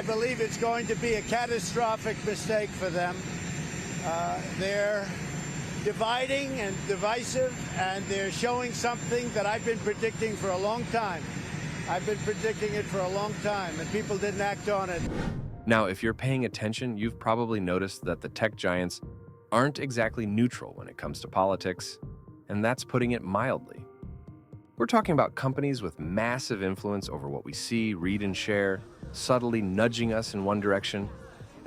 I believe it's going to be a catastrophic mistake for them. They're dividing and divisive, and they're showing something that I've been predicting for a long time. I've been predicting it for a long time, and people didn't act on it. Now, if you're paying attention, you've probably noticed that the tech giants aren't exactly neutral when it comes to politics, and that's putting it mildly. We're talking about companies with massive influence over what we see, read, and share, subtly nudging us in one direction.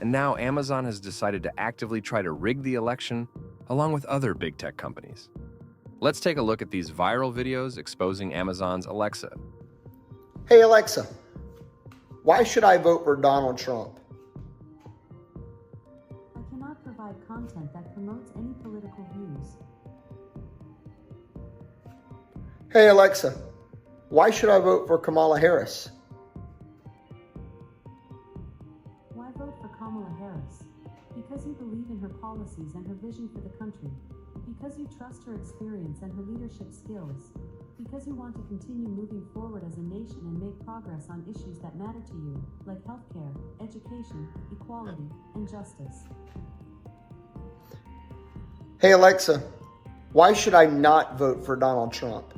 And now Amazon has decided to actively try to rig the election along with other big tech companies. Let's take a look at these viral videos exposing Amazon's Alexa. Hey Alexa, why should I vote for Donald Trump? I cannot provide content that promotes any political views. Hey Alexa, why should I vote for Kamala Harris? Why vote for Kamala Harris? Because you believe in her policies and her vision for the country. Because you trust her experience and her leadership skills. Because you want to continue moving forward as a nation and make progress on issues that matter to you, like healthcare, education, equality, and justice. Hey Alexa, why should I not vote for Donald Trump?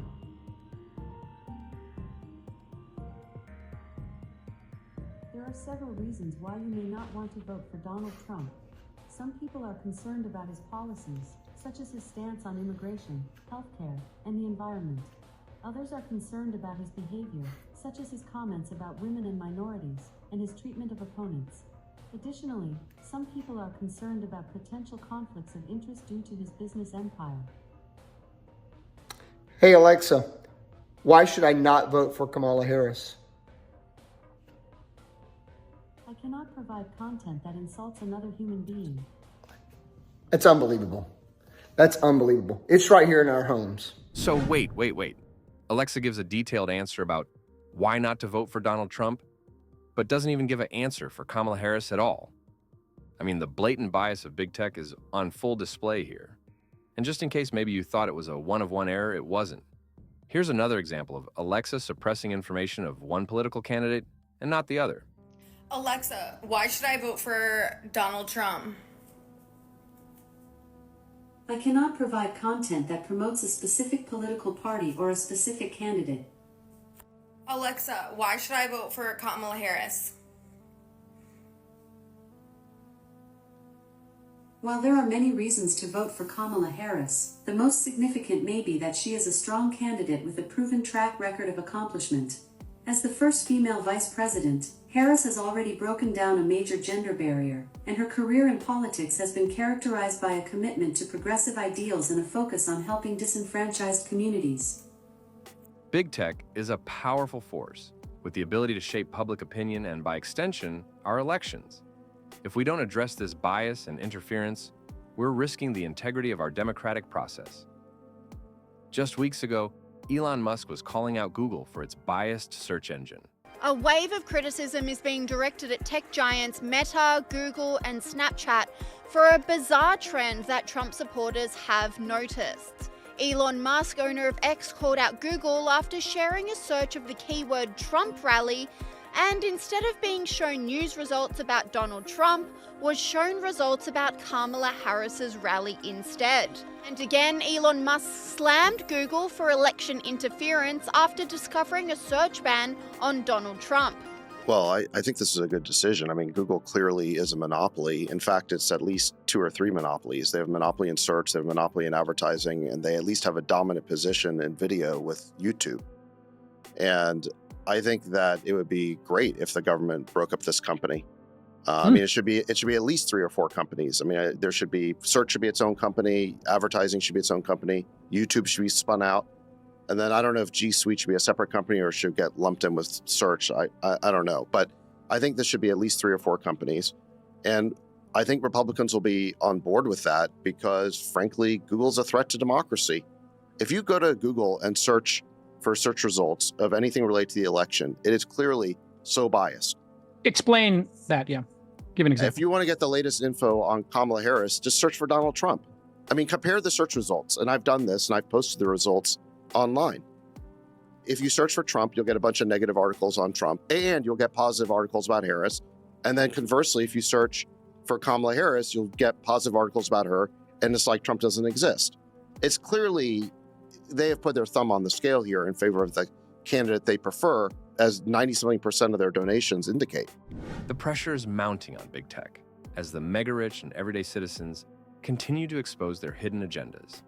There are several reasons why you may not want to vote for Donald Trump. Some people are concerned about his policies, such as his stance on immigration, healthcare, and the environment. Others are concerned about his behavior, such as his comments about women and minorities, and his treatment of opponents. Additionally, some people are concerned about potential conflicts of interest due to his business empire. Hey Alexa, why should I not vote for Kamala Harris? I cannot provide content that insults another human being. It's unbelievable. That's unbelievable. It's right here in our homes. So wait. Alexa gives a detailed answer about why not to vote for Donald Trump, but doesn't even give an answer for Kamala Harris at all. I mean, the blatant bias of big tech is on full display here. And just in case maybe you thought it was a one-of-one error, it wasn't. Here's another example of Alexa suppressing information of one political candidate and not the other. Alexa, why should I vote for Donald Trump? I cannot provide content that promotes a specific political party or a specific candidate. Alexa, why should I vote for Kamala Harris? While there are many reasons to vote for Kamala Harris, the most significant may be that she is a strong candidate with a proven track record of accomplishment. As the first female vice president, Harris has already broken down a major gender barrier, and her career in politics has been characterized by a commitment to progressive ideals and a focus on helping disenfranchised communities. Big tech is a powerful force with the ability to shape public opinion and, by extension, our elections. If we don't address this bias and interference, we're risking the integrity of our democratic process. Just weeks ago, Elon Musk was calling out Google for its biased search engine. A wave of criticism is being directed at tech giants Meta, Google, and Snapchat for a bizarre trend that Trump supporters have noticed. Elon Musk, owner of X, called out Google after sharing a search of the keyword Trump rally, and instead of being shown news results about Donald Trump, was shown results about Kamala Harris's rally instead. And again, Elon Musk slammed Google for election interference after discovering a search ban on Donald Trump. Well, I think this is a good decision. I mean, Google clearly is a monopoly. In fact, it's at least 2 or 3 monopolies. They have a monopoly in search, they have a monopoly in advertising, and they at least have a dominant position in video with YouTube. And I think that it would be great if the government broke up this company. I mean, it should be at least 3 or 4 companies. I mean, there should be search should be its own company, advertising should be its own company, YouTube should be spun out, and then I don't know if G Suite should be a separate company or should get lumped in with search. I don't know, but I think this should be at least 3 or 4 companies, and I think Republicans will be on board with that because, frankly, Google's a threat to democracy. If you go to Google and search for search results of anything related to the election, it is clearly so biased. Explain that, yeah. Give an example. If you want to get the latest info on Kamala Harris, just search for Donald Trump. I mean, compare the search results. And I've done this and I've posted the results online. If you search for Trump, you'll get a bunch of negative articles on Trump and you'll get positive articles about Harris. And then conversely, if you search for Kamala Harris, you'll get positive articles about her, and it's like Trump doesn't exist. It's clearly they have put their thumb on the scale here in favor of the candidate they prefer, as 90-something% of their donations indicate. The pressure is mounting on big tech as the mega-rich and everyday citizens continue to expose their hidden agendas.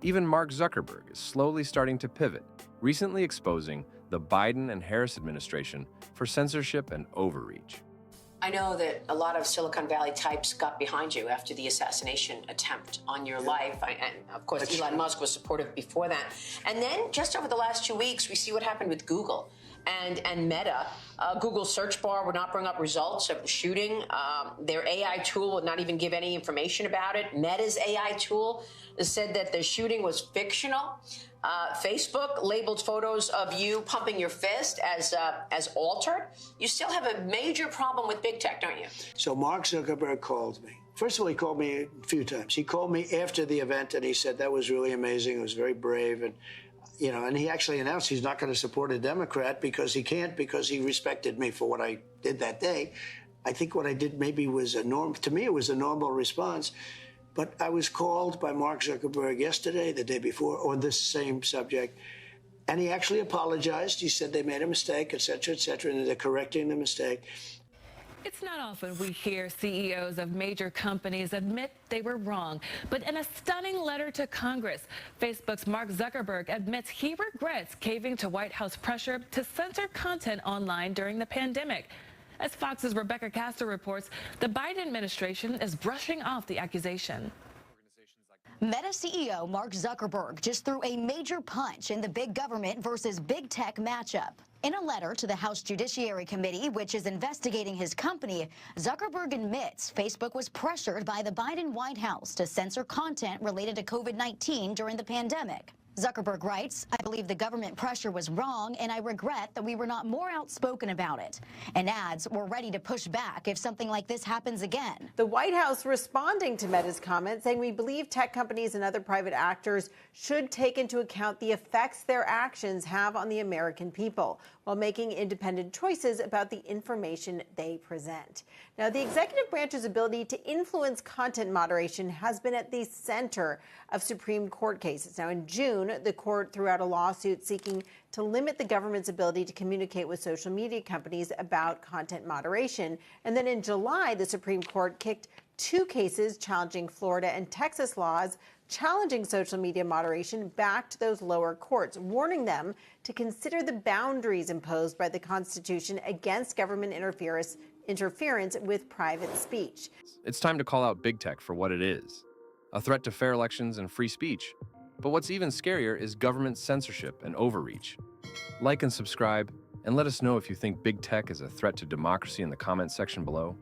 Even Mark Zuckerberg is slowly starting to pivot, recently exposing the Biden and Harris administration for censorship and overreach. I know that a lot of Silicon Valley types got behind you after the assassination attempt on your life. And of course, Elon Musk was supportive before that. And then just over the last 2 weeks, we see what happened with Google and Meta. Google's search bar would not bring up results of the shooting. Their AI tool would not even give any information about it. Meta's AI tool said that the shooting was fictional. Facebook labeled photos of you pumping your fist as altered. You still have a major problem with big tech, don't you? So Mark Zuckerberg called me. First of all, he called me a few times. He called me after the event, and he said that was really amazing. It was very brave, and and he actually announced he's not going to support a Democrat because he can't, because he respected me for what I did that day. I think what I did maybe was to me, it was a normal response. But I was called by Mark Zuckerberg yesterday, the day before, on this same subject, and he actually apologized. He said they made a mistake, et cetera, and they're correcting the mistake. It's not often we hear CEOs of major companies admit they were wrong. But in a stunning letter to Congress, Facebook's Mark Zuckerberg admits he regrets caving to White House pressure to censor content online during the pandemic. As Fox's Rebecca Castor reports, the Biden administration is brushing off the accusation. Meta CEO Mark Zuckerberg just threw a major punch in the big government versus big tech matchup. In a letter to the House Judiciary Committee, which is investigating his company, Zuckerberg admits Facebook was pressured by the Biden White House to censor content related to COVID-19 during the pandemic. Zuckerberg writes, "I believe the government pressure was wrong, and I regret that we were not more outspoken about it." And adds, "We're ready to push back if something like this happens again." The White House responding to Meta's comment, saying, "We believe tech companies and other private actors should take into account the effects their actions have on the American people while making independent choices about the information they present." Now, the executive branch's ability to influence content moderation has been at the center of Supreme Court cases. Now, in June, the court threw out a lawsuit seeking to limit the government's ability to communicate with social media companies about content moderation. And then in July, the Supreme Court kicked 2 cases challenging Florida and Texas laws challenging social media moderation back to those lower courts, warning them to consider the boundaries imposed by the Constitution against government interference with private speech. It's time to call out big tech for what it is, a threat to fair elections and free speech. But what's even scarier is government censorship and overreach. Like and subscribe, and let us know if you think big tech is a threat to democracy in the comments section below.